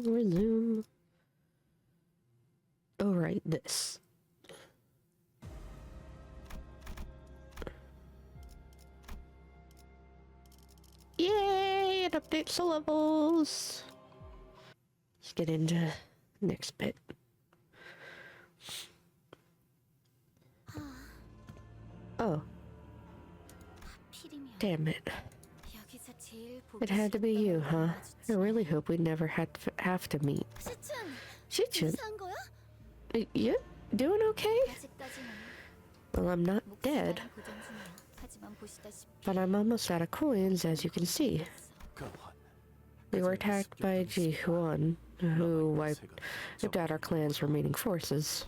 Resume. Oh, right, this. Yay! It updates the levels. Let's get into next bit. Oh. Damn it. It had to be you, huh? I really hope we never have to meet. Shichun? You doing okay? Well, I'm not dead. But I'm almost out of coins, as you can see. We were attacked by Ji Huan, who wiped out our clan's remaining forces.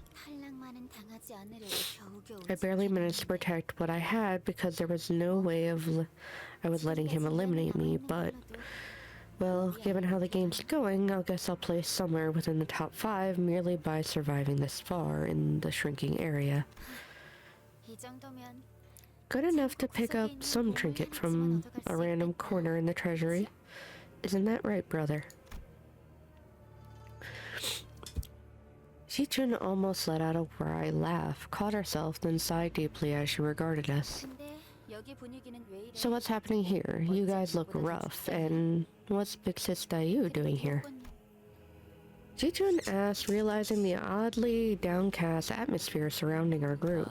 I barely managed to protect what I had because there was no way I was letting him eliminate me, but, well, given how the game's going, I guess I'll place somewhere within the top 5 merely by surviving this far in the shrinking area. Good enough to pick up some trinket from a random corner in the treasury. Isn't that right, brother? Shichun almost let out a wry laugh, caught herself, then sighed deeply as she regarded us. So what's happening here? You guys look rough, and what's Big Sis Dayu doing here? Shichun asked, realizing the oddly downcast atmosphere surrounding our group.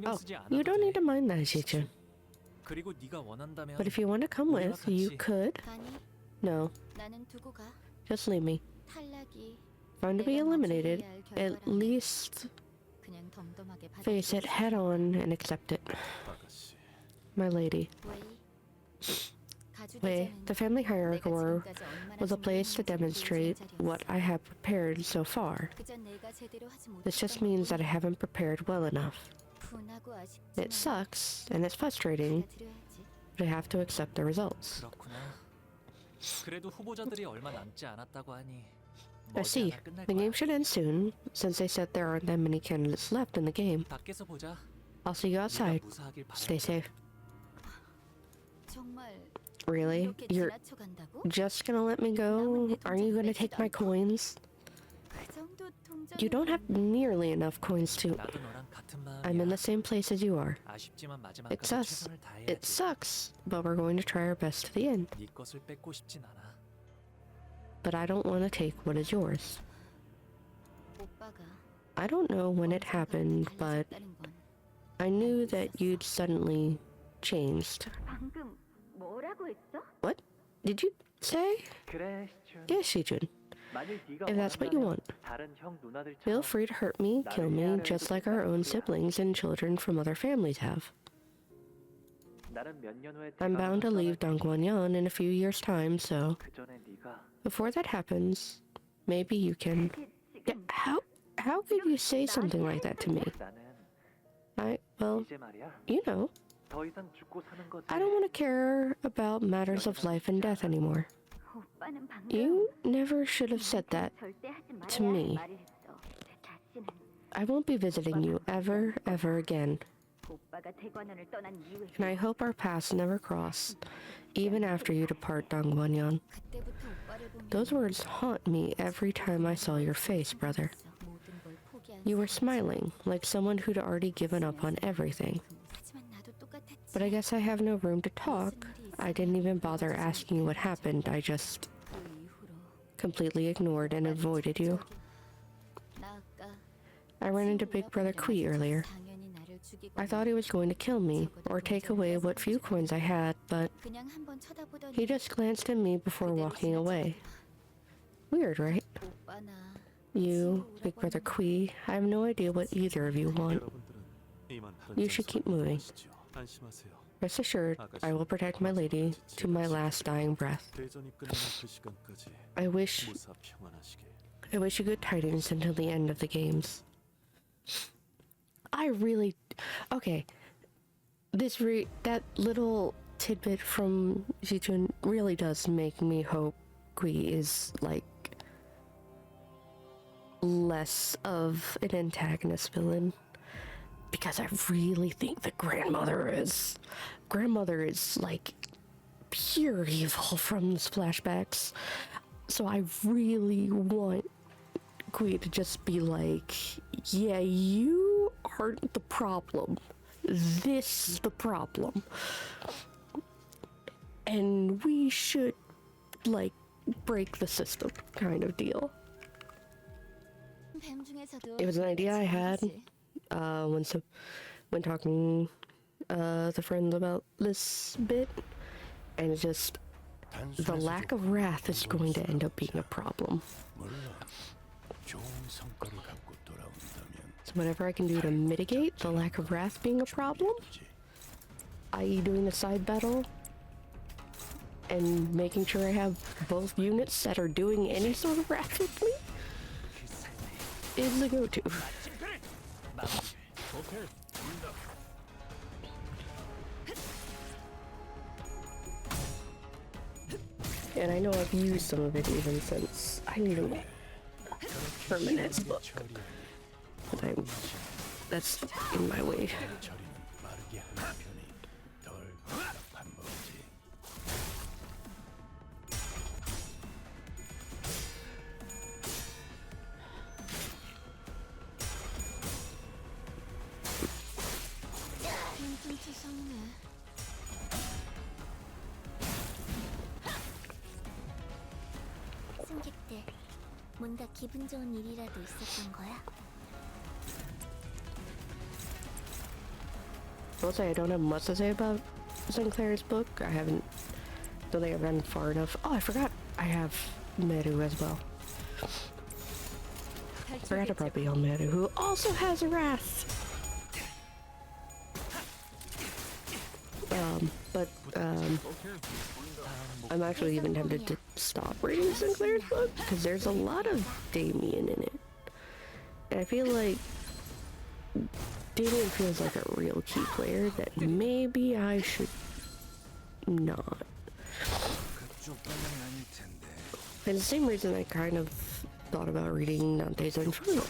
Oh, you don't need to mind that, Shichun. But if you want to come with, you could. No. Just leave me. If I'm to be eliminated, at least face it head on and accept it. My lady. Wei, the family hierarchy was a place to demonstrate what I have prepared so far. This just means that I haven't prepared well enough. It sucks, and it's frustrating, but I have to accept the results. I see. The game should end soon, since they said there aren't that many candidates left in the game. I'll see you outside. Stay safe. Really? You're just gonna let me go? Aren't you gonna take my coins? You don't have nearly enough coins to... I'm in the same place as you are. It sucks, but we're going to try our best to the end. But I don't want to take what is yours. I don't know when it happened, but I knew that you'd suddenly changed. What did you say? Yes, Shichun. If that's what you want. Feel free to hurt me, kill me, just like our own siblings and children from other families have. I'm bound to leave Dongguanyan in a few years' time, so... Before that happens, maybe you can... Yeah, how could you say something like that to me? Well, you know. I don't want to care about matters of life and death anymore. You never should have said that to me. I won't be visiting you ever again. And I hope our paths never cross, even after you depart Dongguanyan. Those words haunt me every time I saw your face, brother. You were smiling, like someone who'd already given up on everything. But I guess I have no room to talk. I didn't even bother asking you what happened. I just completely ignored and avoided you. I ran into Big Brother Kui earlier. I thought he was going to kill me, or take away what few coins I had, but he just glanced at me before walking away. Weird, right? You, Big Brother Kui, I have no idea what either of you want. You should keep moving. Rest assured, I will protect my lady to my last dying breath. I wish you good tidings until the end of the games. Okay. That little tidbit from Shichun really does make me hope Kui is, like, less of an antagonist villain. Because I really think the grandmother is, like, pure evil from the flashbacks. So I really want Kui to just be like, yeah, you aren't the problem. This is the problem. And we should, like, break the system kind of deal. It was an idea I had when talking to friends about this bit, and it's just the lack of wrath is going to end up being a problem. So whatever I can do to mitigate the lack of wrath being a problem, i.e. doing a side battle and making sure I have both units that are doing any sort of wrath with me, is the go-to. And I know I've used some of it even since I need a permanent book. But that's in my way. 승객들, 뭔가 기분 좋은 일이라도 있었던 거야? I'll say I don't have much to say about Sinclair's book. I don't think I've gone far enough. Oh, I forgot I have Meru as well. I forgot to probably on Meru, who also has a wrath. I'm actually even tempted to stop reading Sinclair's book because there's a lot of Damien in it. And I feel like Damien feels like a real key player that maybe I should not. And the same reason I kind of thought about reading Dante's Inferno.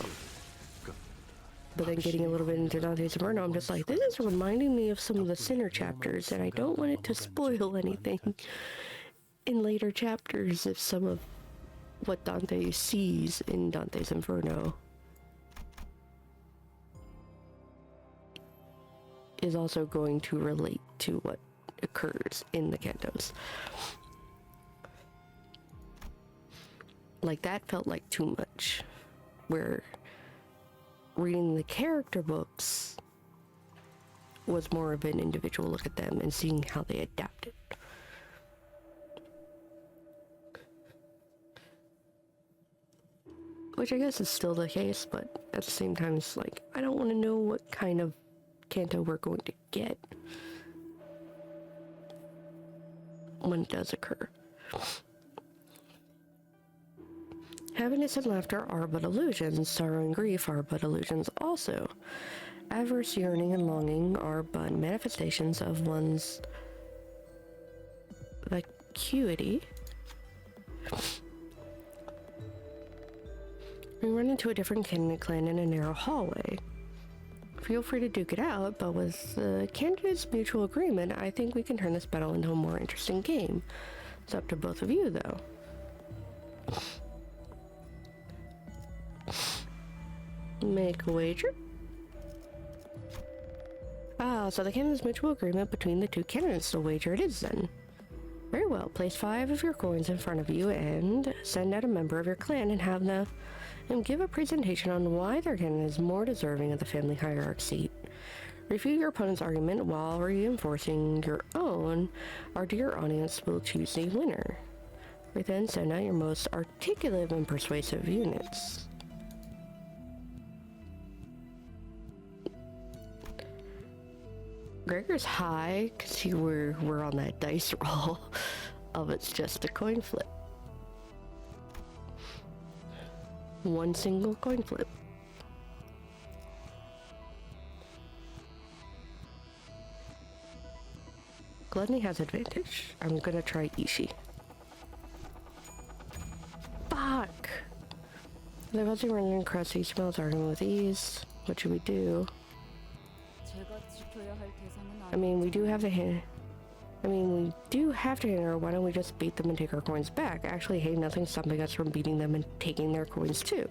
But then getting a little bit into Dante's Inferno, I'm just like, this is reminding me of some of the Sinner chapters, and I don't want it to spoil anything in later chapters if some of what Dante sees in Dante's Inferno is also going to relate to what occurs in the cantos. Like, that felt like too much, where reading the character books was more of an individual look at them and seeing how they adapted. Which I guess is still the case, but at the same time it's like, I don't want to know what kind of canto we're going to get when it does occur. Happiness and laughter are but illusions, sorrow and grief are but illusions also. Avarice, yearning, and longing are but manifestations of one's vacuity. We run into a different clan in a narrow hallway. Feel free to duke it out, but with the candidates' mutual agreement, I think we can turn this battle into a more interesting game. It's up to both of you, though. Make a wager? So the candidates' mutual agreement between the two candidates, the wager it is then. Very well, place 5 of your coins in front of you and send out a member of your clan and have them give a presentation on why their clan is more deserving of the family hierarch seat. Refute your opponent's argument while reinforcing your own. Our dear audience will choose the winner. We then send out your most articulate and persuasive units. Gregor's high because we're on that dice roll of it's just a coin flip. One single coin flip. Gluttony has advantage. I'm gonna try Ishii. Fuck! The buzzing running across these smells arguing with ease. What should we do? I mean, we do have the hand. I mean, we do have to hit her. Why don't we just beat them and take our coins back? Actually, hey, nothing's stopping us from beating them and taking their coins too.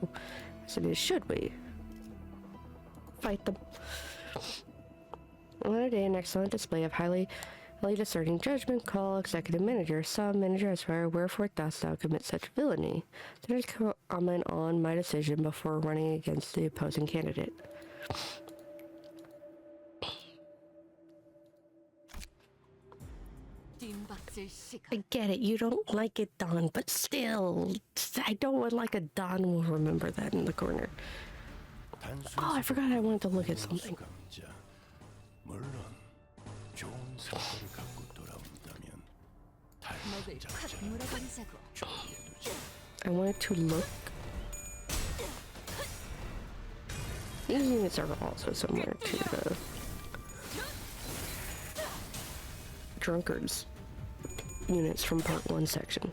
As it is, should we? Fight them. Another day, an excellent display of highly discerning judgment. Call executive manager. Some manager, I swear, wherefore dost thou commit such villainy? Then just comment on my decision before running against the opposing candidate. I get it, you don't like it, Don, but still, I don't like a Don will remember that in the corner. Oh, I forgot I wanted to look at something. I wanted to look. These units are also similar to the drunkards units from part 1 section.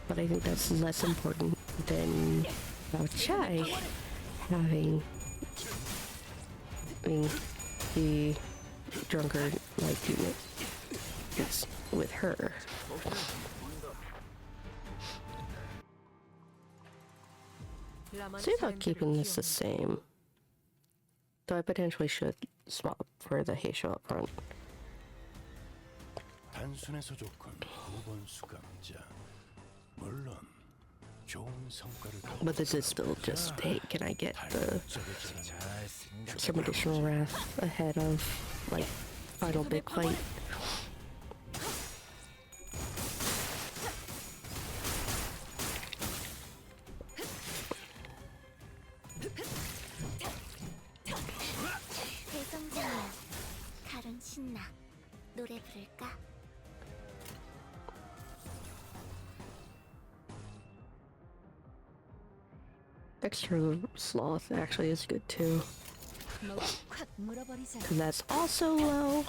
But I think that's less important than Bao Chai having the drunkard like unit. It's with her. See about keeping this the same. Though I potentially should swap for the Heisho up front. But this is still just, hey, can I get some additional wrath ahead of, like, final big fight? 노래 부를까? Extra sloth actually is good too. And that's also low.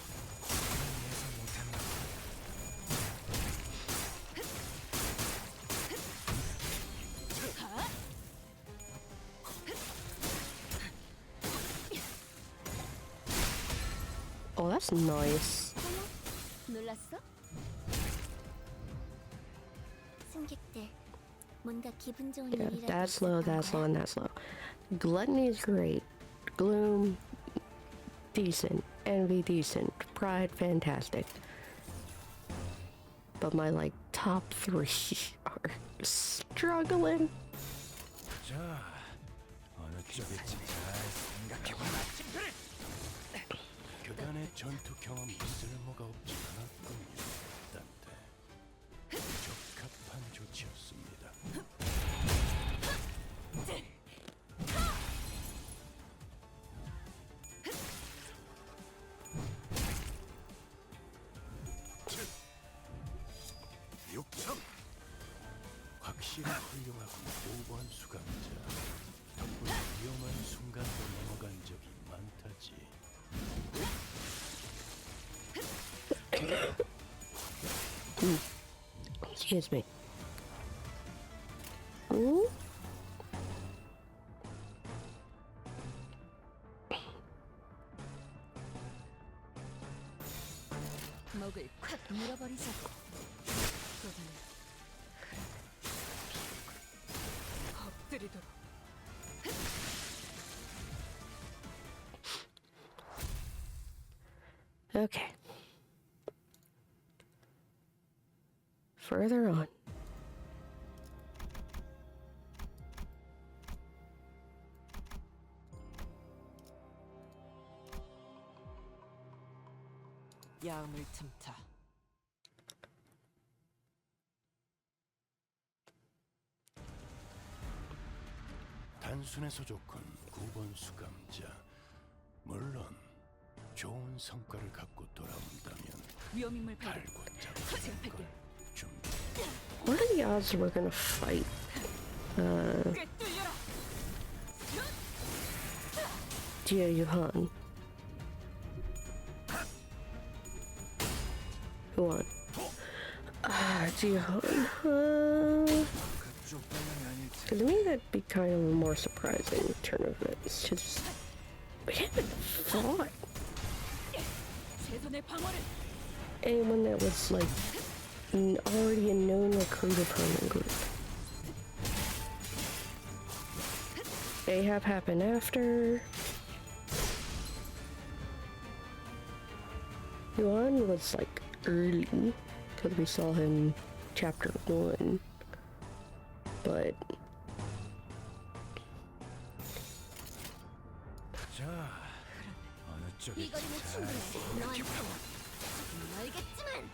Oh, that's nice. 놀랐어? 승객들, 뭔가 기분 좋은 Yeah, 일이라도 that's low, 있었던 that's low, 거야? and that's low. Gluttony is great. Gloom, decent. Envy, decent. Pride, fantastic. But my, like, top 3 are struggling. 그간의 전투 경험이 쓸모가 없지 않았군요. 딴데 적합한 조치였습니다. 육성! 확실히 훌륭하고 고고한 수감자. 덕분에 위험한 순간도 넘어간 적이 많다지. Excuse me. Ooh. 목을 콱 물어버리자고. 엎드리도록. Okay. Further on. 야음을 틈타. 단순해서 좋군 9번 수감자. 물론 좋은 성과를 갖고 돌아온다면 위험인물 발견. 달고 제가 잡을 할게. 걸 준비. What are the odds we're gonna fight? 꿰뚫려라. Jia Yuhan. Who won? Jia Yuhan. To me, that'd be kind of a more surprising turn of events. We haven't fought 최선의 방어를. anyone that was like already a known recruit of her group. Ahab happened after. Yuan was like early because we saw him chapter 1, but 자, 어느 쪽이 이 거리는 충분해. 너한테 알겠지만.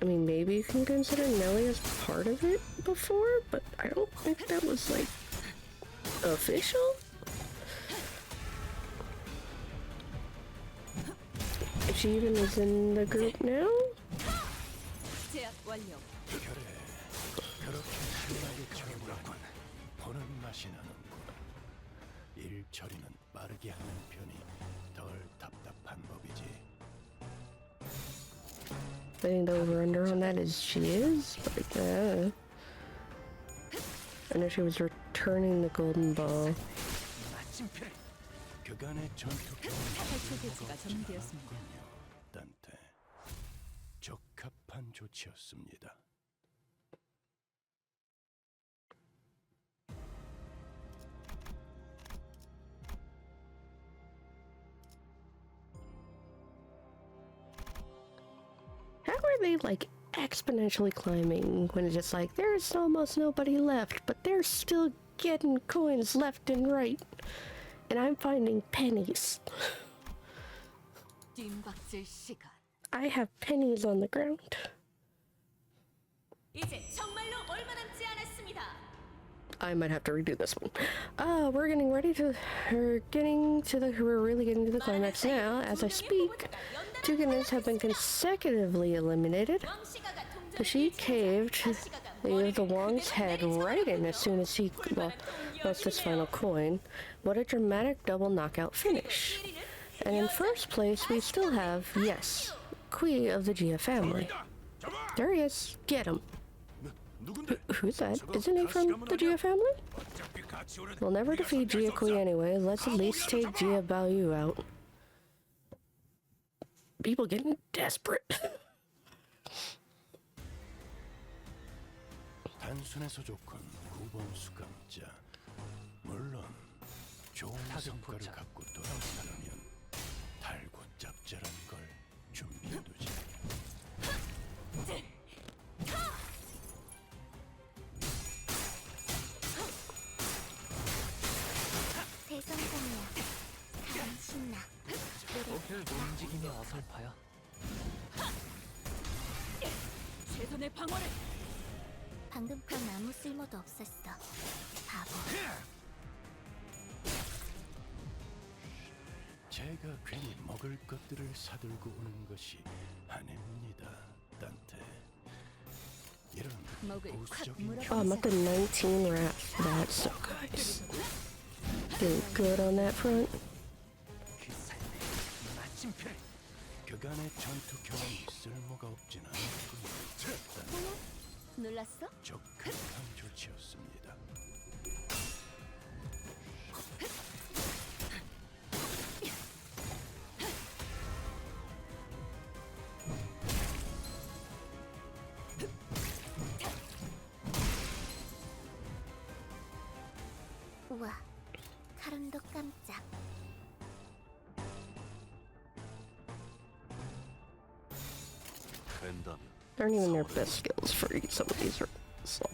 I mean, maybe you can consider Nelly as part of it before, but I don't think that was like official. If she even is in the group now? 제압 완료. 그래, 그렇게 신나게 쳐보라군. 보는 맛이 나는군. 일 처리는 빠르게 하는 편이 덜 답답한 법이지. I think the over-under on that is she is, but I know she was returning the golden ball. 마침표. 그간의 전투 경험이 탈출 개체가 점령되었습니다. 딴테 적합한 조치였습니다. How are they like exponentially climbing when it's just like there's almost nobody left, but they're still getting coins left and right, and I'm finding pennies. 뜀박질 시간. I have pennies on the ground. 이제 정말로 얼마 남지 않았습니다. I might have to redo this one. We're really getting to the climax now. As I speak, two Guinness have been consecutively eliminated. The she caved, leaving the Wong's head right in as soon as he lost his final coin. What a dramatic double knockout finish. And in first place, we still have, yes, Kui of the Gia family. There he is. Get him. Who's that? Isn't he from the Gia family? We'll never defeat Gia Kui anyway. Let's at least take Gia Baoyu out. People getting desperate. 단순해서 좋군. 9번 수감자. 물론 좋은 성과를 갖고 돌아온다면 달고 짭짤한 걸 준비해두지. 대성공이야. 가장 신나. 움직임이 어설퍼요. 최선의 방어를. 방금 건 아무 쓸모도 없었어. 바보. 제가 괜히 먹을 것들을 사들고 오는 것이 아닙니다, 딴테. 이런 먹을 콱 보수적인 물어. Oh, I'm up to 19 wraps. That's so nice. Doing good on that front. 그 삶의 마침표. 그간의 전투 경험이 쓸모가 없진 않았군요. 놀랐어? 적합한 조치였습니다. 우와, 카론도 깜짝. They aren't even their best skills for some of these slots.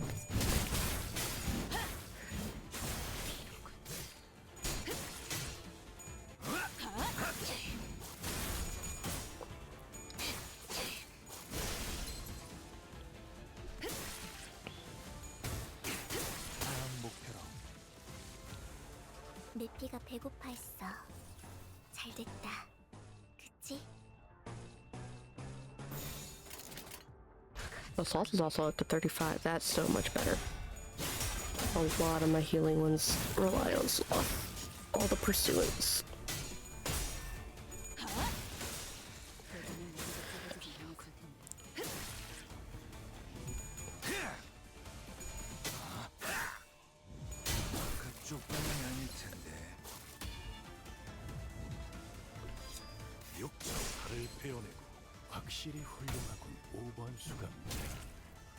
내피가 배고파했어. 잘 됐다. 그치? The salt is also up to 35. That's so much better. A lot of my healing ones rely on sloth. All the pursuance. 그쪽 방향이 아닐 텐데. 욕처럼 발을 베어내고 확실히 훌륭하군 오번수가.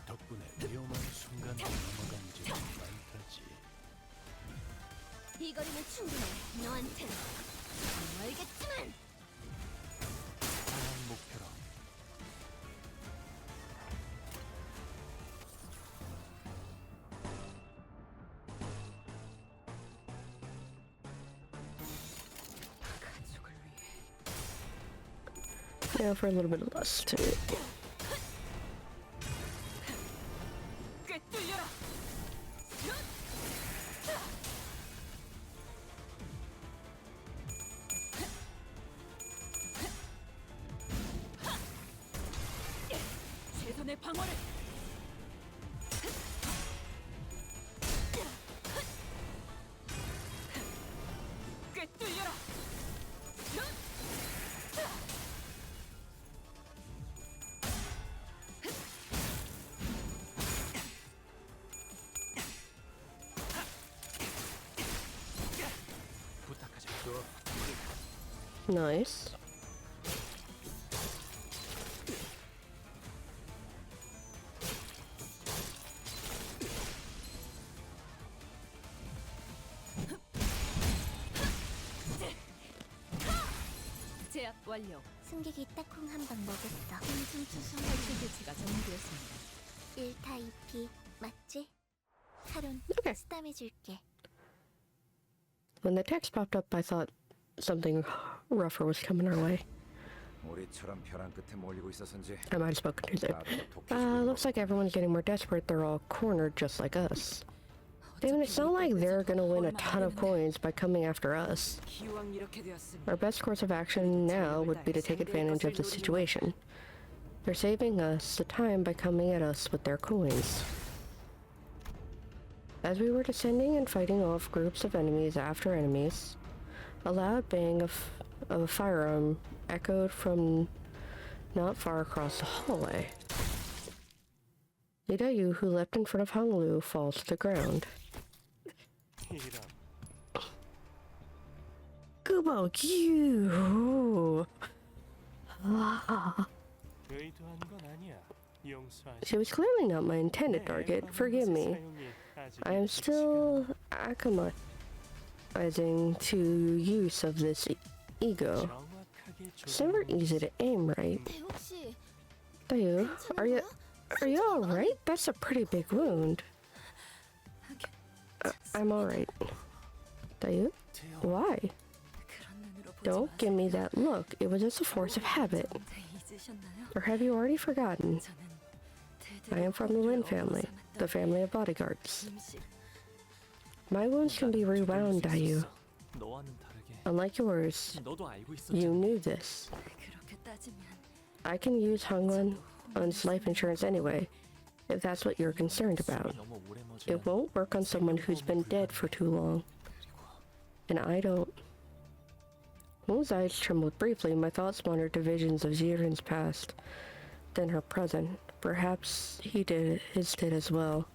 덕분에 위험한 순간을 넘어간 적이 많다지. 이 거리는 충분해. 너한텐 알겠지만. 다음 목표로 가족을 위해 Now for a little bit of lust. 꿰뚫려라. 최선의 방어를. 꿰뚫려라. 부탁하자. Nice. 제압 완료. 승객이 딱콩 한 방 먹었어. 흥숭추숭 탈출 조치가 정리되었습니다. 1타 2피 맞지? 카론 Okay. 수담해줄게. When the text popped up, I thought something rougher was coming our way. 우리처럼 벼랑 끝에 몰리고 있었는지 I might have spoken too soon. 나도 독해지고 Looks like everyone's getting more desperate. They're all cornered just like us. Damn, it's not like they're gonna win a ton of coins by coming after us. 기왕 이렇게 되었으니 Our best course of action now would be to take advantage of the situation. They're saving us the time by coming at us with their coins. As we were descending and fighting off groups of enemies after enemies, a loud bang of a firearm echoed from not far across the hallway. Yu, who leapt in front of Hung Lu, falls to the ground. 이런 Kubo, you! 의도한 건 아니야. 용서하지. She was clearly not my intended target. Forgive me. I am still acclimatizing to use of this ego. It's never easy to aim right. 네, 혹시 Dayu, are you all right? That's a pretty big wound. I'm all right. Dayu, why? 그런 눈으로 보지 Don't give me that look. It was just a force of habit. 잊으셨나요? Or have you already forgotten? 저는 I am from the Lin family, the family of bodyguards. My wounds can be rewound, Dayu. 너와는 다르게 Unlike yours, 너도 알고 you 있었지. knew this. 그렇게 따지면 I can use Hongwon's life insurance anyway, if that's what you're concerned about. 너무 오래 머지면 It won't work on someone who's been dead for too long. And I don't. Moon's eyes trembled briefly. My thoughts wandered to visions of Ziren's past, then her present. Perhaps his did as well.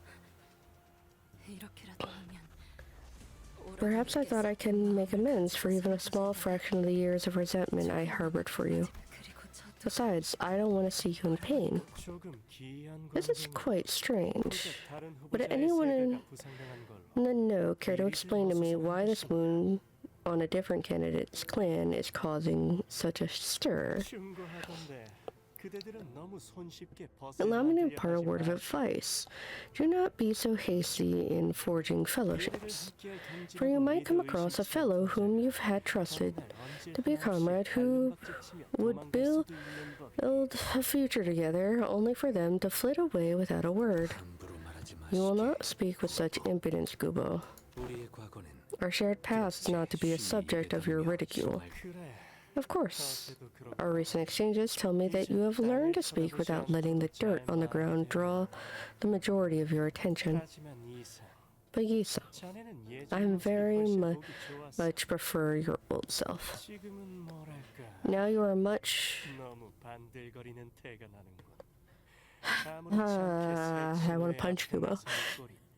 이렇게라도 하면 Perhaps I thought I can make amends for even a small fraction of the years of resentment I harbored for you. 그리고 저도 Besides, I don't want to see you in pain. 조금 기이한 This is 광경이 quite strange. 다른 Would 후보자의 anyone 세계가 부상당한 걸로. No care to explain to me why this wound on a different candidate's clan is causing such a stir? 충고하던데 그대들은 너무 손쉽게 Allow me to 벗어나려고 impart a 하지 word of 마. advice. Do not be so hasty in forging fellowships, for you might come across a fellow whom you've had trusted to be a comrade who would build a future together, only for them to flit away without a word. 함부로 말하지 You will 마시지. not speak with such impudence, Gubo. 우리의 과거는 Our shared past is not to be a subject of your ridicule. 그래. Of course, 저도 그렇고. our recent exchanges tell me that you have learned to speak without letting the dirt on the ground draw the majority of your attention. 하지만 이상 But Yisa, 자네는 I'm 예전보다 very 훨씬 much 보기 좋았어. much prefer your old self. 지금은 뭐랄까 Now you are much... 너무 반들거리는 태가 나는군. I want to punch Kubo.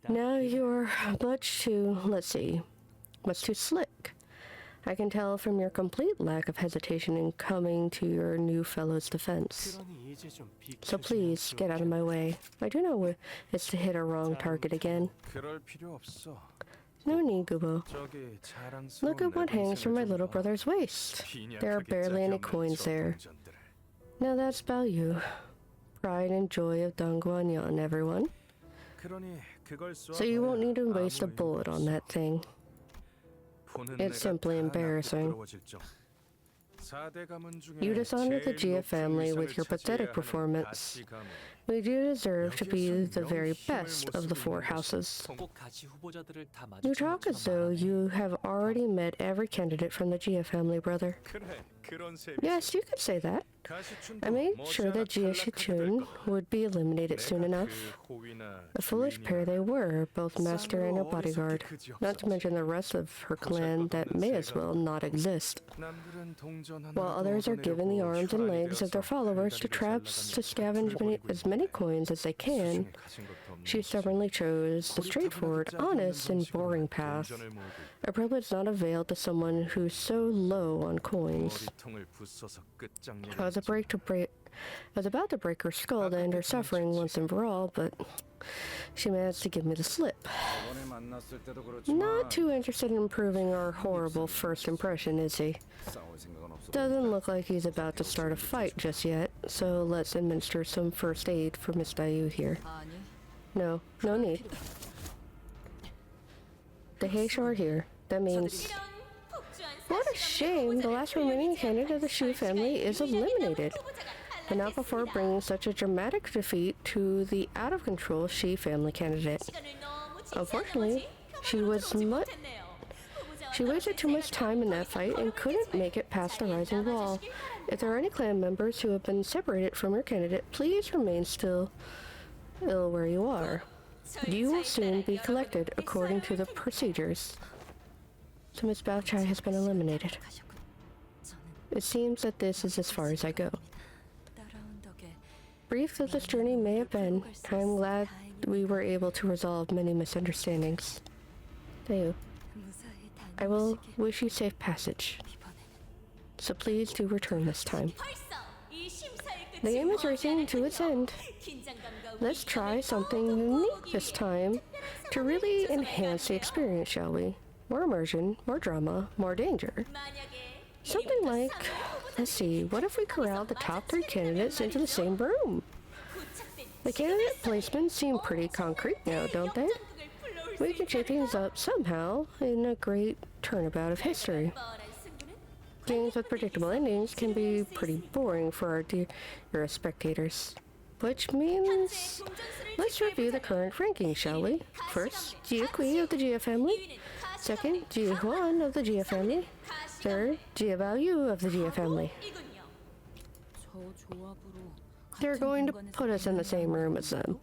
Now you're much too, let's see, much too slick. I can tell from your complete lack of hesitation in coming to your new fellow's defense. 그러니 이제 좀 So 비켜주면 please, get out of my way. I do know it's to hit a wrong target again. 그럴 필요 없어. No need, Gubo. 저기 자랑스러운 Look at what 내 hangs from my 동생을 little 좀 봐. brother's waist. There are 빈약하게 barely any 짝이 없는 coins 저 there. 동전들을. Now that's about you. Pride and joy of Dongguanyan, everyone. 그러니 그걸 So you won't need to waste a bullet on that thing. It's simply embarrassing. You dishonored the Jia family with your pathetic performance. We do deserve to be the very best of the four houses. 꼭 가치 후보자들을 다 You 마주친 talk as 것처럼 though 말하네. you have already met every candidate from the Jia family, brother. 그래, 그런 셈이지. Yes, you could say that. 가시춘도 I made sure that Jia 머지않아 탈락하게 될 Shichun 거다. would be eliminated soon 내가 enough. 그 호위나 A foolish 주인이나 pair they were, both master and a 쌍으로 bodyguard. 어리석게 Not to mention the rest of her clan that may as well not exist. 남들은 동전 While 하나라도 others are given the 얻어내려고 arms and 혈안이 legs of their 되어서 followers to 별다리를 traps to 잘라가면서 scavenge 툴거리고 as many 있는데 coins as they can, 수중에 가진 것도 없는 she 것이 stubbornly chose the 고리타분하게 straightforward, 짝이 없는 honest, and 방식으로 boring path, 동전을 모으고 있다. a privilege not availed to someone who's so low on coins. 머리통을 부숴서 끝장내는 I was about to break her skull to end her suffering once and for all, but she managed to give me the slip. 저번에 만났을 때도 그렇지만 Not too interested in improving our horrible first impression, is he? 싸울 생각은 없어. Doesn't look like he's about to start a fight just yet, so let's administer some first aid for Miss Dayu here. 아니, No need. The Heish are here. That means... What a shame, the last remaining candidate of the Shu family is eliminated. But not before bringing such a dramatic defeat to the out-of-control Shi family candidate. Unfortunately, she wasted too much time in that fight and couldn't make it past the rising wall. If there are any clan members who have been separated from your candidate, please remain still where you are. You will soon be collected according to the procedures. So Miss Baochai has been eliminated. 가셨군. 저는 It seems that this is as far as I go. 따라온 덕에 Brief as this journey may have been, I'm glad we were able to resolve many misunderstandings. Dayu, 무사히 I will 다녀오시길 wish you safe passage. 이번에는 So please do return this time. The game is racing to its end. Let's try something unique this time to really enhance the experience, shall we? More immersion, more drama, more danger. Something like, let's see, what if we corralled the top 3 candidates into the same room? The candidate placements seem pretty concrete now, don't they? We can shake things up somehow in a great turnabout of history. Games with predictable endings can be pretty boring for our dear spectators. Which means, let's review the current ranking, shall we? First, Jia Kui of the Jia family. Second, Jia Huan of the Jia family. Third, Jia Baoyu of the Jia family. 저 조합으로 They're going to put us in the same room as them.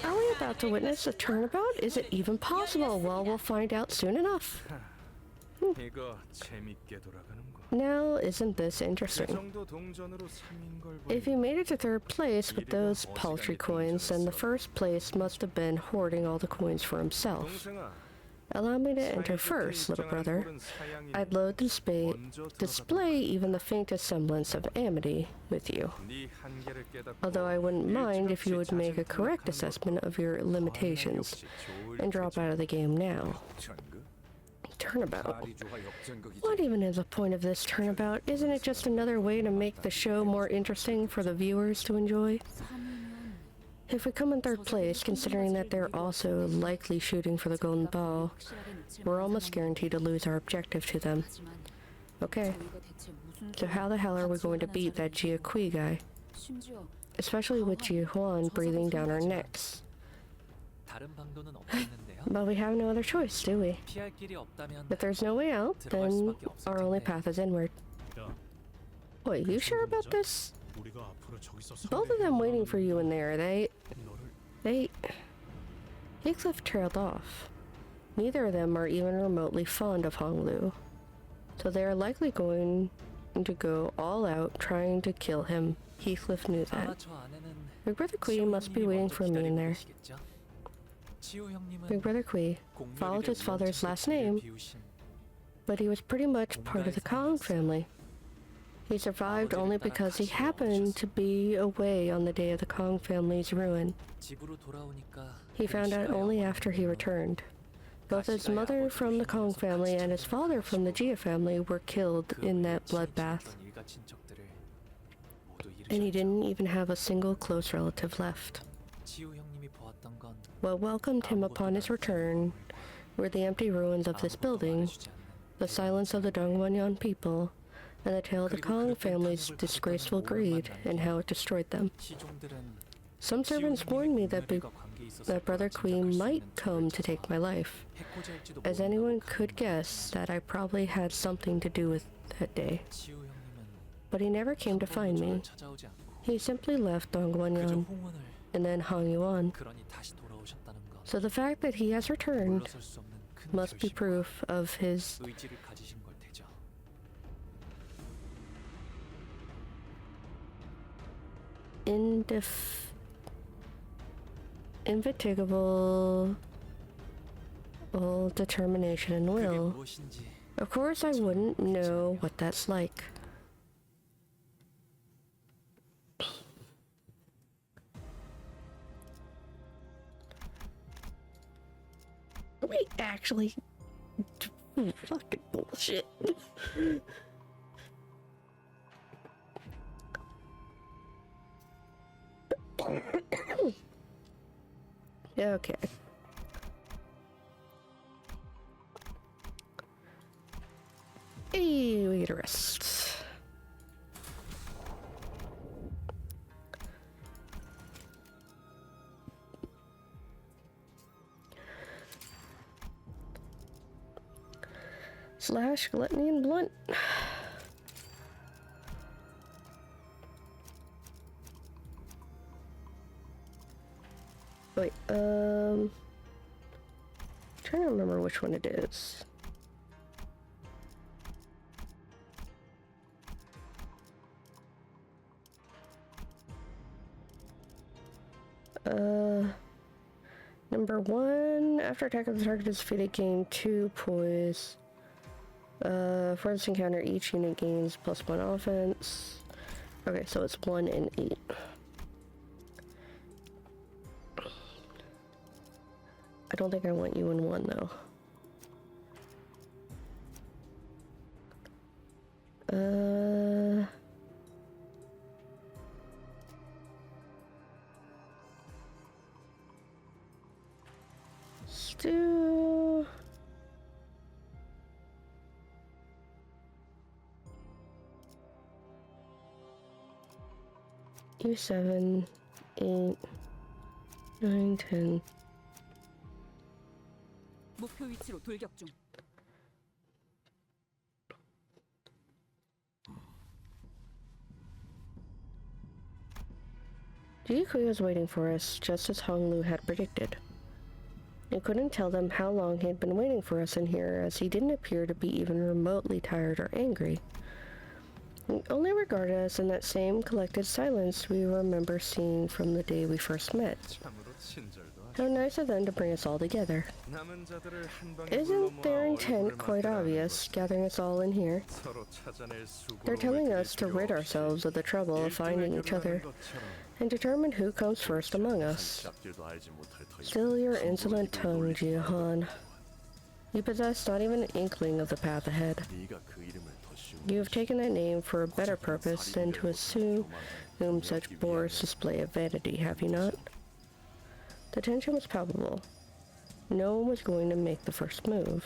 Are we about to witness a turnabout? Is it even possible? Well, we'll find out soon enough. 이거 재밌게 돌아가는군. Now, isn't this 그 interesting? 정도 동전으로 3인 걸 If you made it to third place with those paltry coins, then the first place must have been hoarding all the coins for himself. 동생아, Allow me to enter first, little brother. I'd love to display even the faintest semblance of amity with you. 네 한계를 깨닫고 Although I wouldn't mind if you would make a correct assessment of your limitations and drop out of the game now. 전극? Turnabout. 아리조가 역전극이지. What even is the point of this turnabout? Isn't it just another way to make the show more interesting for the viewers to enjoy? If we come in third place, considering that they're also likely shooting for the golden ball, we're almost guaranteed to lose our objective to them. Okay, so how the hell are we going to beat that Jia Kui guy? Especially with Jia Huan breathing down our necks. 다른 방도는 없겠는데요? But we have no other choice, do we? 피할 길이 없다면 If there's no way out, then our only path is inward. Wait, you sure about this? Both of them waiting for you in there, Heathcliff trailed off. Neither of them are even remotely fond of Honglu. So they are likely going to go all out trying to kill him. Heathcliff knew 아마 that. 저 안에는 Big Brother Kui must be waiting for me in there. Big Brother Kui followed his father's last name, but he was pretty much part of the Kong family. He survived only because he happened to be away on the day of the Kong family's ruin. 집으로 돌아오니까 He found out only after he returned. Both his mother from the Kong family and his father from the Jia family were killed in that bloodbath, 일가 친척들을 모두 and he 잃으셨죠. didn't even have a single close relative left. 지우 형님이 보았던 건 What welcomed him upon his return were the empty ruins of this building, the silence of the Dongwonyon people, and the tale of the Kong family's disgraceful greed and how it destroyed them. 시종들은 Some servants warned me that Brother Kui might come to take my life, 해코지할지도 as 모른다고 anyone could guess that I probably had something to do with that day. 지우 형님은 But he never came to find me. 저를 찾아오지 않고 He simply left 그저 Dongwonyon 홍원을 and then Hong Yuan. 그러니 다시 돌아오셨다는 것. So the fact that he has returned 물러설 수 없는 큰 must be 결심과 proof of his 의지를 가지신 걸 테죠. indefatigable determination and 그게 will. 무엇인지 Of course I wouldn't know what that's like. Wait, actually... Fucking bullshit. Okay. Hey, we get a rest. Slash gluttony and blunt. Wait, trying to remember which one it is. Number 1, after attack of the target is defeated, gain 2 poise. For this encounter, each unit gains +1 offense. Okay, so it's 1 and 8. I don't think I want you in 1 though. Still... U7, 8, 9, 10. 목표 위치로 돌격 중. Jiakui was waiting for us, just as Hong Lu had predicted. I couldn't tell them how long he had been waiting for us in here, as he didn't appear to be even remotely tired or angry. He only regarded us in that same collected silence we remember seeing from the day we first met. How nice of them to bring us all together. Isn't their intent quite obvious, gathering us all in here? They're telling us to rid ourselves of the trouble of finding each other, and determine who comes first among us. Still your insolent tongue, Jiahan. You possess not even an inkling of the path ahead. You have taken that name for a better purpose than to assume such boorish display of vanity, have you not? The tension was palpable. No one was going to make the first move.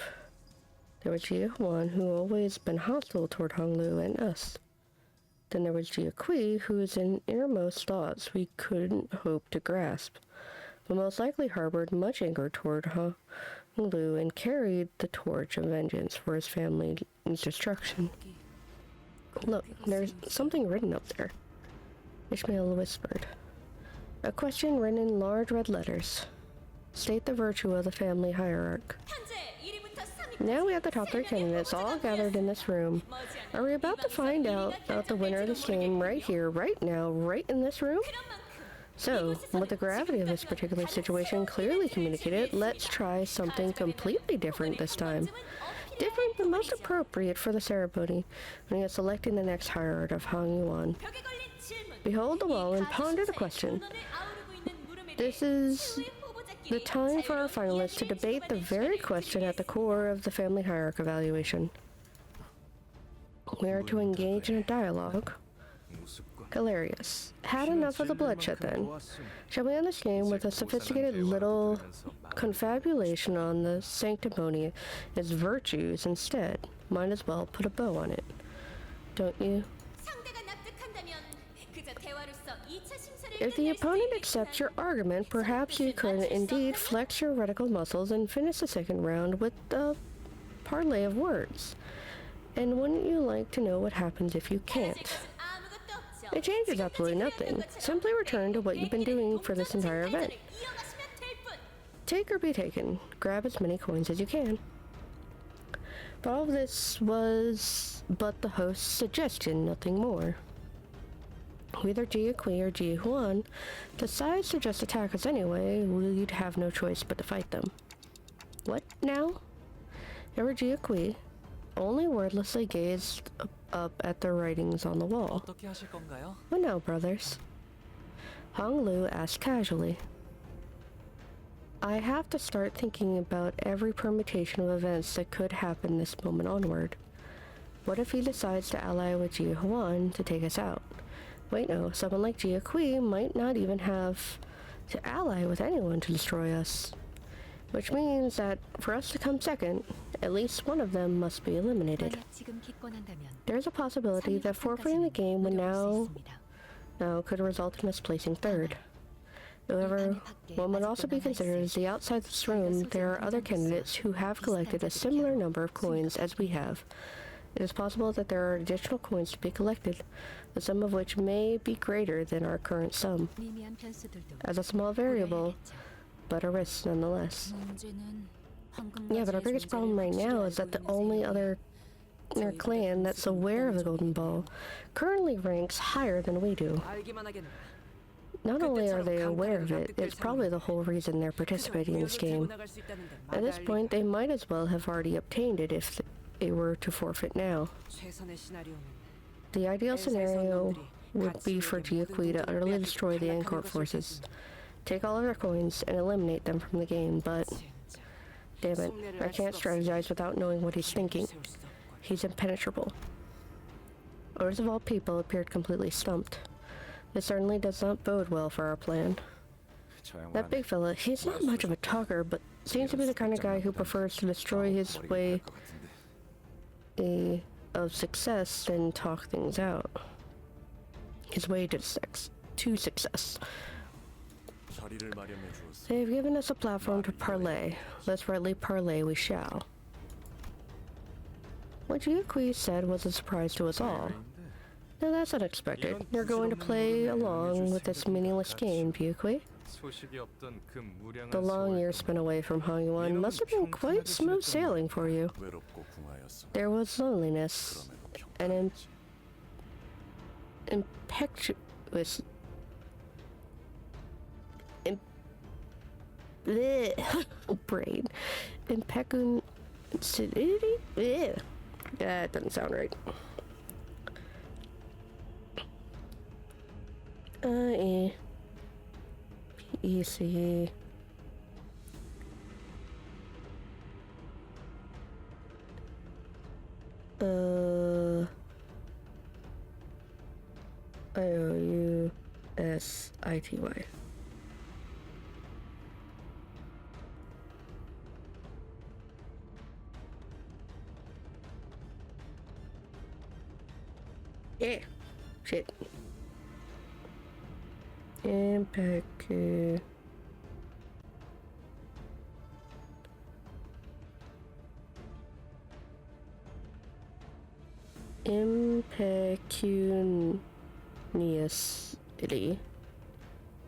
There was Jia Huan, who always been hostile toward Hong Lu and us. Then there was Jia Kui, whose innermost thoughts we couldn't hope to grasp, but most likely harbored much anger toward Hong Lu and carried the torch of vengeance for his family's destruction. Look, there's something written up there, Ishmael whispered. A question written in large red letters. State the virtue of the family hierarch. Now we have the top 3 candidates all gathered in this room. Are we about to find out about the winner of this game right here, right now, right in this room? So, with the gravity of this particular situation clearly communicated, let's try something completely different this time. different but most appropriate for the ceremony when he is selecting the next hierarch of Hang Yuan. Behold the wall and ponder the question. This is the time for our finalists to debate the very question at the core of the family hierarch evaluation. We are to engage in a dialogue. Hilarious. Had enough of the bloodshed then. Shall we end this game with a sophisticated little confabulation on the sanctimony as virtues instead? Might as well put a bow on it. Don't you? If the opponent accepts your argument, perhaps you could indeed flex your reticle muscles and finish the second round with a parlay of words. And wouldn't you like to know what happens if you can't? It changes absolutely nothing. Simply return to what you've been doing for this entire event. Take or be taken. Grab as many coins as you can. But all of this was but the host's suggestion, nothing more. Either Jia Kui or Jia Huan decides to just attack us anyway, we'd have no choice but to fight them. What now? Ever Jia Kui only wordlessly gazed up at the writings on the wall. 어떻게 하실 건가요? What now, brothers? Hong Lu asked casually. I have to start thinking about every permutation of events that could happen this moment onward. What if he decides to ally with Jia Huan to take us out? Wait, no, someone like Jia Kui might not even have to ally with anyone to destroy us. Which means that for us to come second, at least one of them must be eliminated. There's a possibility that forfeiting the game would now could result in us placing third. However, one would also be considered as the outside this room, there are other candidates who have collected a similar number of coins as we have. It is possible that there are additional coins to be collected, the sum of which may be greater than our current sum. As a small variable, but a risk nonetheless. Yeah, but our biggest problem right now is that the only other clan that's aware of the Golden Ball currently ranks higher than we do. Not only are they aware of it, it's probably the whole reason they're participating in this game. At this point, they might as well have already obtained it if they were to forfeit now. The ideal scenario would be for Jia Kui to utterly destroy the Encore forces, take all of their coins, and eliminate them from the game, but damn it, I can't strategize without knowing what he's thinking. He's impenetrable. Ours of all people appeared completely stumped. This certainly does not bode well for our plan. That big fella, he's not much of a talker, but seems to be the kind of guy who prefers to destroy his way of success than talk things out. His way to success. They've given us a platform to parlay. Let's rightly parlay we shall. What Jia Kui said was a surprise to us all. Now that's unexpected. You're going to play along with this meaningless game, Jia Kui. The long years spent away from Hang Yuan must have been quite smooth sailing for you. There was loneliness, and impetuous... brain. Impetuosity? That doesn't sound right. P-E-C... I-O-U-S-I-T-Y. Yeah. Shit. Impact.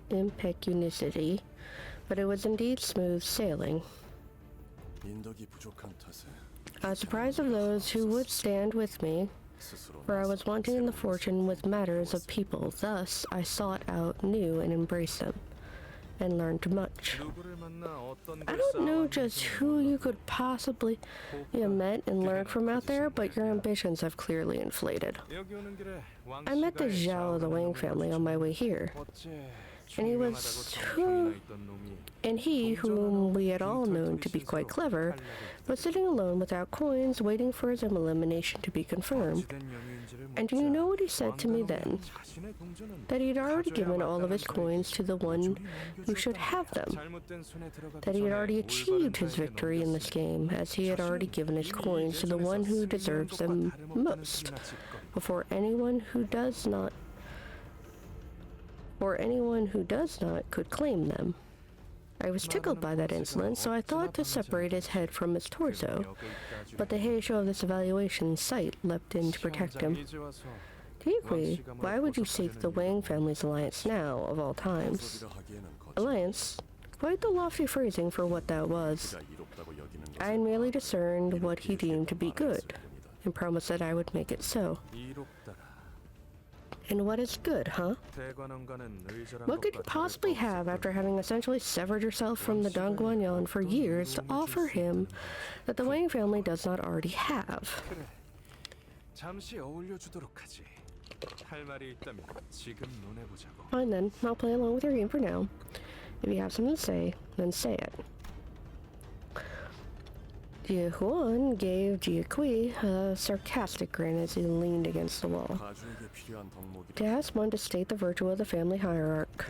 Impetuosity, but it was indeed smooth sailing. I was surprised of those who would stand with me, for I was wanting in the fortune with matters of people. Thus I sought out, knew, and embraced them. and learned much. 누구를 만나 어떤 I don't know just who you could possibly have met and learned from out there, but your ambitions have clearly inflated. 여기 오는 길에 I met the Zhao of the Wang family on my way here, and he, whom we had all known to be quite clever, was sitting alone without coins, waiting for his elimination to be confirmed. And do you know what he said to me then? That he had already given all of his coins to the one who should have them. That he had already achieved his victory in this game, as he had already given his coins to the one who deserves them most, before anyone who does not could claim them. I was tickled by that insolence, so I thought to separate his head from his torso, but the Heisho of this evaluation sight leapt in to protect him. Tianqi, why would you seek the Wang family's alliance now, of all times? Alliance? Quite the lofty phrasing for what that was. I had merely discerned what he deemed to be good, and promised that I would make it so. And what is good, huh? What could you possibly have after having essentially severed yourself from the Dongguanyan for years to offer him that the Wang family does not already have? 잠시 어울려주도록 하지. 할 말이 있다면 지금 논해보자고. Fine then, I'll play along with your game for now. If you have something to say, then say it. Jie Huan gave Jie Kui a sarcastic grin as he leaned against the wall. To ask one to state the virtue of the family hierarch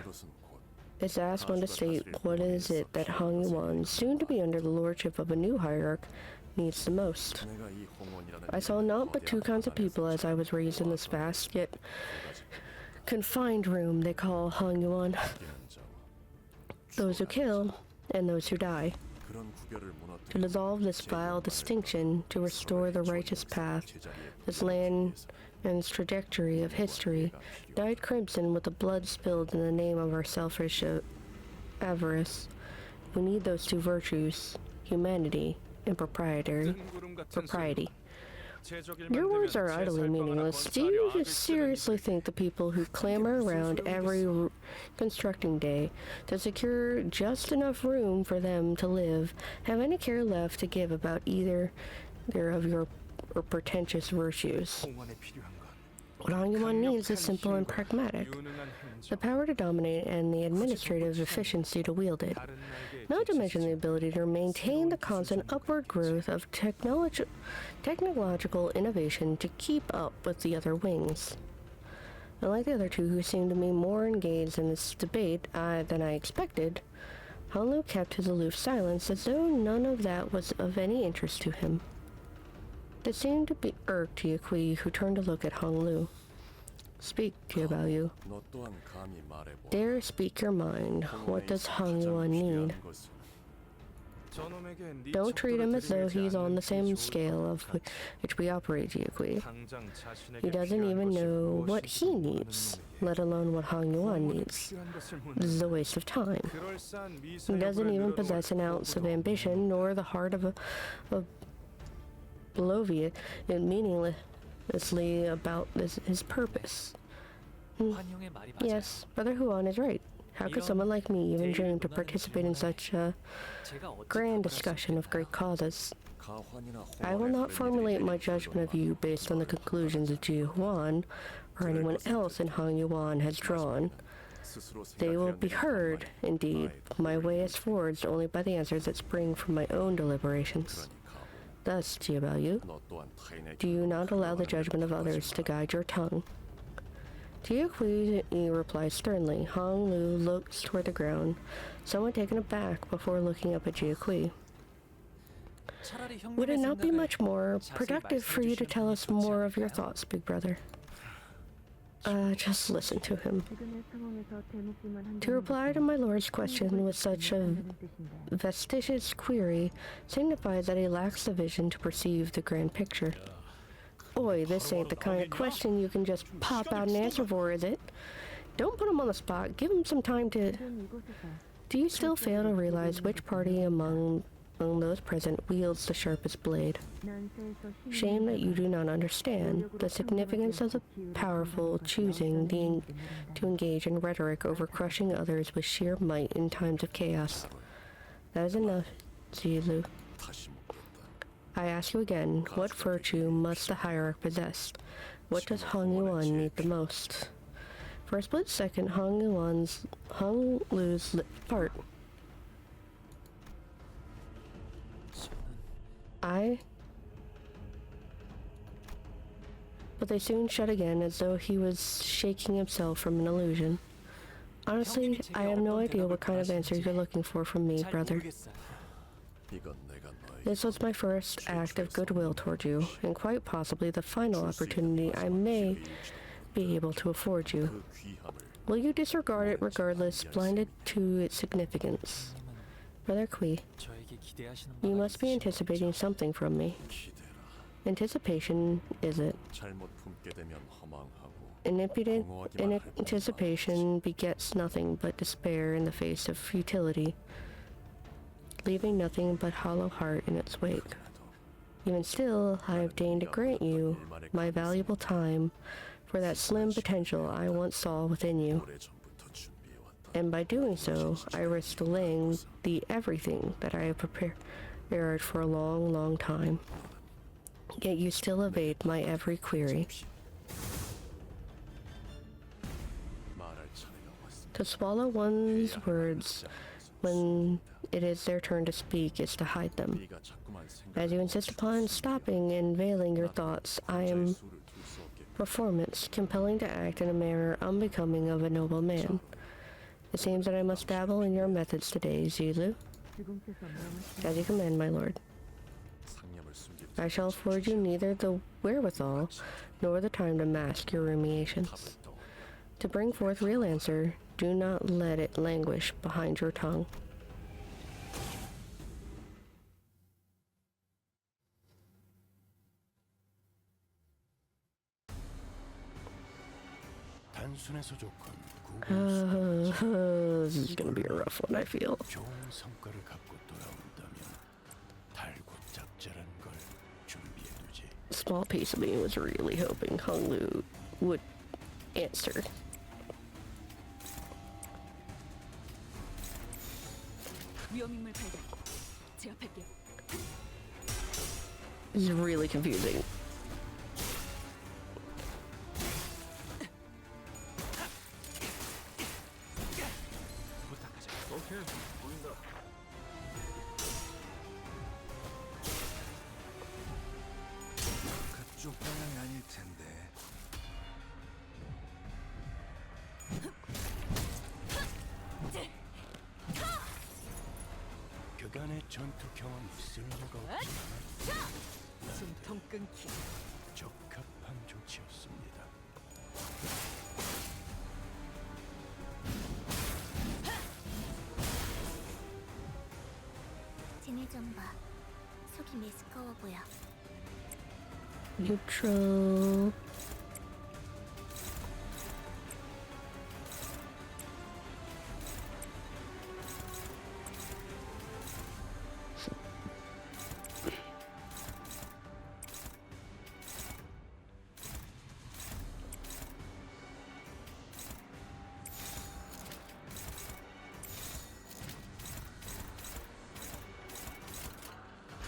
is to ask one to state what is it that Hong Yuan, soon to be under the lordship of a new hierarch, needs the most. I saw naught but two kinds of people as I was raised in this vast yet confined room they call Hong Yuan. Those who kill and those who die. To dissolve this vile distinction, to restore the righteous path, this land and its trajectory of history, dyed crimson with the blood spilled in the name of our selfish avarice. We need those two virtues, humanity and propriety. Your words are utterly meaningless. Do you seriously think the people who clamor around every constructing day to secure just enough room for them to live have any care left to give about either of your pretentious virtues? What Hong Yuan needs is simple and pragmatic. The power to dominate and the administrative efficiency to wield it. Not to mention the ability to maintain the constant upward growth of technological innovation to keep up with the other wings. Unlike the other two who seemed to me more engaged in this debate than I expected, Han Lu kept his aloof silence as though none of that was of any interest to him. It seemed to be irked Jie Kui, who turned to look at Hong Lu. Speak, Jie Baoyu. Dare speak your mind. What does Hong Yuan need? Don't treat him as though he's on the same scale of which we operate, Jie Kui. He doesn't even know what he needs, let alone what Hong Yuan needs. This is a waste of time. He doesn't even possess an ounce of ambition, nor the heart of a Bolovia, meaninglessly about his purpose. Yes, Brother Huan is right. How could someone like me even dream to participate in such a grand discussion of great causes? I will not formulate my judgment of you based on the conclusions that Jie Huan or anyone else in Hong Yuan has drawn. They will be heard, indeed. My way is forged only by the answers that spring from my own deliberations. Thus, Jie Baoyu, do you not allow the judgment of others to guide your tongue? Jie Kui replied sternly. Hong Lu looked toward the ground, somewhat taken aback before looking up at Jie Kui. Would it not be much more productive for you to tell us more of your thoughts, big brother? Just listen to him. To reply to my lord's question with such a vestigious query signifies that he lacks the vision to perceive the grand picture. Oi, this ain't the kind of question you can just pop out and answer for, is it? Don't put him on the spot. Give him some time to... Do you still fail to realize which party among among those present wields the sharpest blade. Shame that you do not understand the significance of the powerful choosing to engage in rhetoric over crushing others with sheer might in times of chaos. That is enough, Zilu. 다시 묻겠다. I ask you again, what virtue must the hierarch possess? What does Hong Yuan need the most? For a split second, Hong Lu's lip part. But they soon shut again as though he was shaking himself from an illusion. Honestly, I have no idea what kind of answer you're looking for from me, 잘 brother. 모르겠어요. 이건 내가 너에게 This was my first act of goodwill toward you, and quite possibly the final opportunity I may be able to afford you. 그 귀함을 Will you disregard it regardless, blinded to its significance? Brother Kui, 저에게 기대하시는 you 바가 must be 있으신가요? anticipating something from me. 기대라. Anticipation, is it? 잘못 품게 되면 허망하고 An impudent anticipation begets nothing but despair in the face of futility, leaving nothing but hollow heart in its wake. Even still, I have deigned to grant you my valuable time for that slim potential I once saw within you, 오래전부터 준비해왔다. and by doing so, I risk delaying the everything that I have prepared for a long, long time. Yet you still evade my every query. 말할 차례가 왔습니다. To swallow one's words when it is their turn to speak is to hide them. 네가 자꾸만 As you 생각을 insist upon stopping and veiling your thoughts, I am 수를 둘수 없게 performance, compelling to act in a manner unbecoming of a noble man. It seems that I must dabble in your methods today, Zilu. As you command, my lord. 상념을 숨길 I shall afford you neither the wherewithal nor the time to mask your ruminations. 답을 떠. To bring forth real answer, do not let it languish behind your tongue. 단순해서 좋건 구분 This is gonna be a rough one, I feel. 좋은 성과를 갖고 돌아온다면 달고 짭짤한 걸 준비해두지. Small piece of me was really hoping Hong Lu would answer. 위험인물 발견. 제압할게요. This is really confusing. 그쪽 방향이 아닐 텐데. 그간의 전투 경험이 쓸모가 없지만 숨통 끊기. 적합한 조치였습니다. 쟤네 좀 봐. 속이 메스꺼워 보여. Neutral.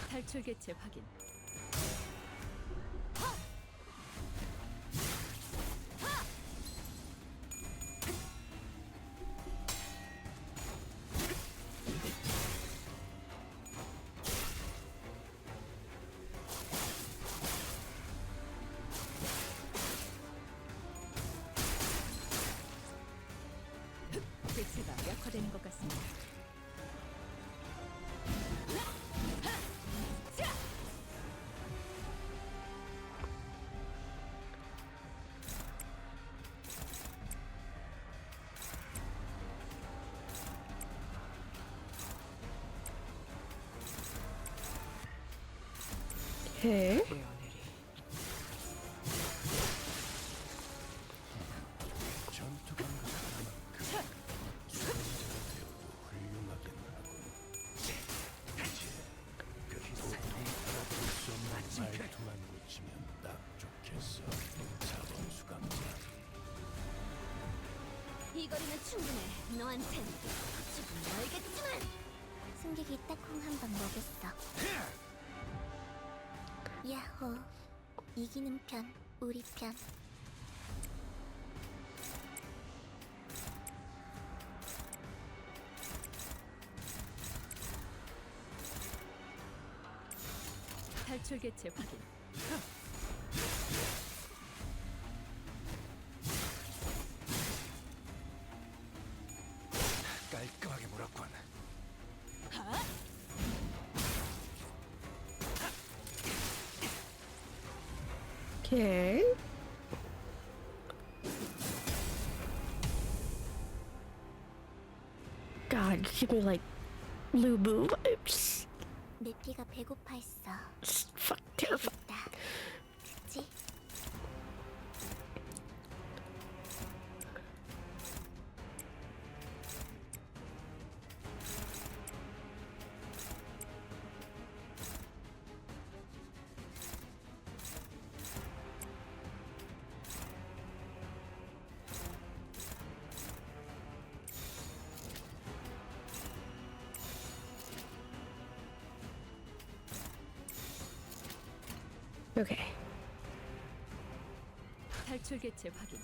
탈출 개체 확인. 대체가 약화되는 것 같습니다. Okay. 전투 감각 하나만큼 훌륭하긴 하군. 이제 이 거리면 충분해. 너한텐 조금 멀겠지만 승객이 딱콩 한 방 먹였어. 야호. 이기는 편, 우리 편. 탈출 개체 확인. 깔끔하게 물었군. Okay. God, give me like Lubu vibes. 내 피가 배고파 했어. It's fuck terrifying. 됐다. 그치? Okay. 탈출 개체 확인.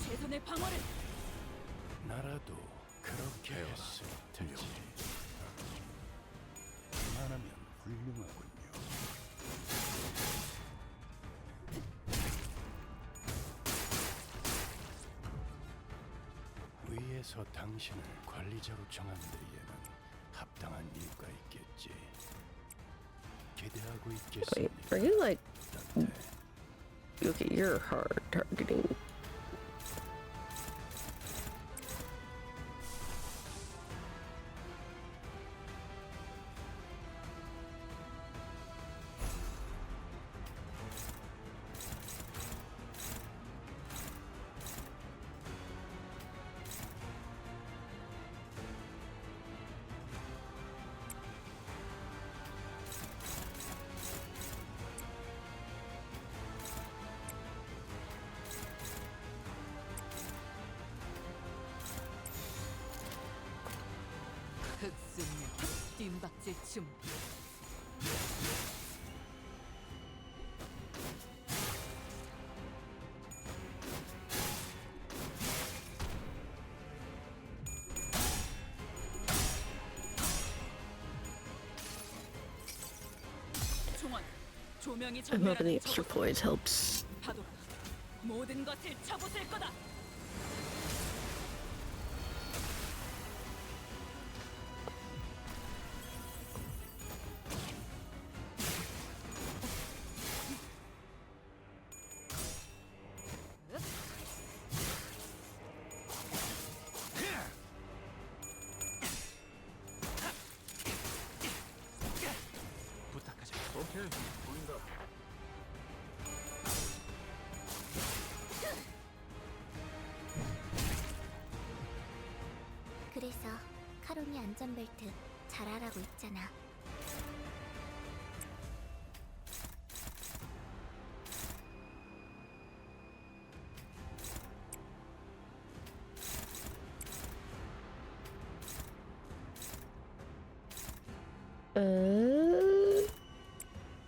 최선의 방어를. 나라도 그렇게 했을 테지. 그만하면 훌륭하군요. 위에서 당신을 관리자로 정한 데에는 합당한 이유가 있겠지. 기대하고 Wait, 있겠습니다. are you like, 네. okay, you're hard targeting. 흑승력 뜀박질 춤. 총원 조명이 I'm hoping the 전멸하는 extra 저곳. poise helps. 파도가 모든 것을 쳐부술 거다. 부탁하자. 오케이, 보인다. 그래서 카론이 안전벨트 잘하라고 했잖아.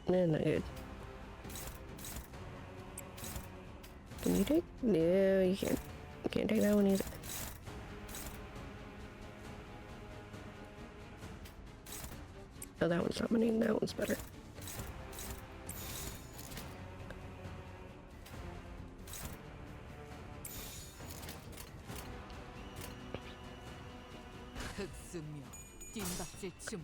No, not good. Can you take? No, you can't. You can't take that one either. Oh, that one's summoning. That one's better. 흑승력 뜀박질 춤.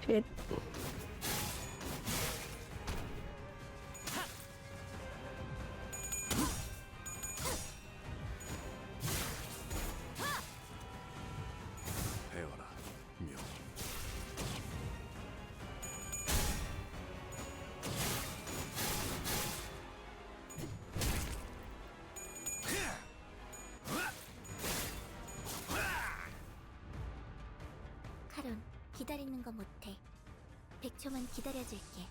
Shit. 기다리는 거 못해. 100초만 기다려줄게.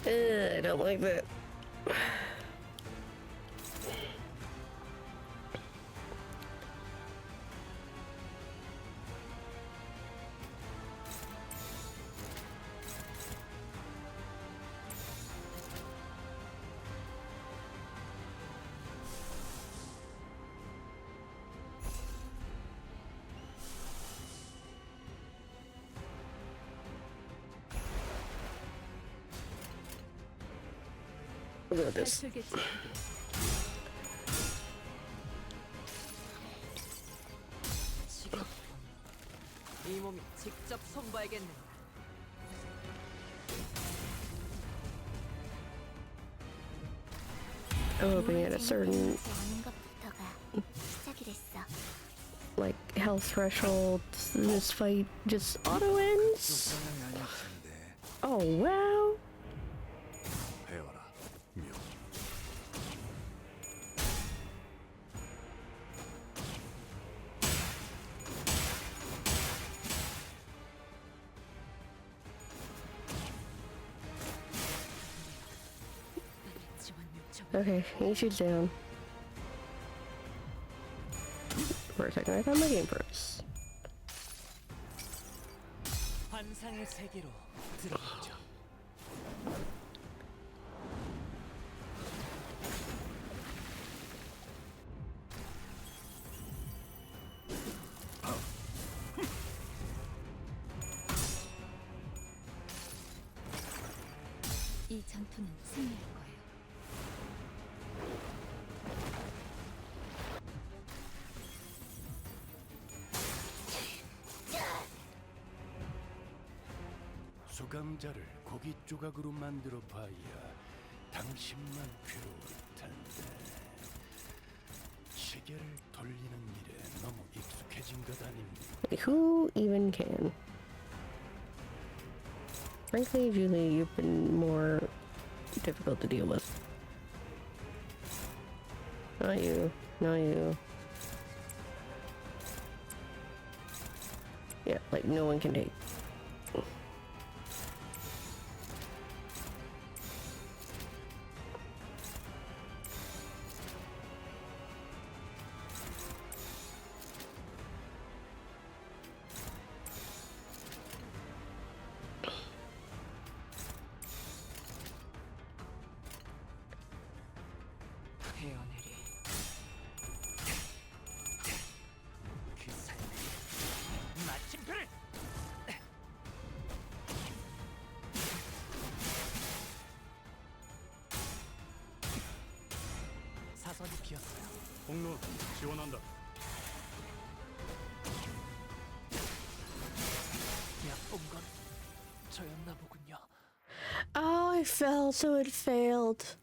I don't like that. Look at this. 탈출겠지. 지금 이 몸이 직접 손봐야겠네. I'm hoping at a certain 재우는 것부터가 시작이랬어. like health threshold, this fight just auto ends. 상황이 아닐 텐데. Oh wow. 배워라. 묘. 지원 요청. Okay, he shoots down. For a second, I thought my game froze. 환상의 세계로 들어가죠. 이 전투는 승리할 거예요. 수감자를 고기 조각으로 만들어 봐야 당신만 괴로울 텐데. 시계를 돌리는 일에 너무 익숙해진 것 아닙니까? Who even can? Frankly, Julie, you've been more difficult to deal with. Not you. Not you. Yeah, like no one can take. 헤어내리. 그 삶의 마침표를. 사선이 비었어요. 공로 지원한다. 얕본 건 저였나 보군요. Oh, I fell, so it failed.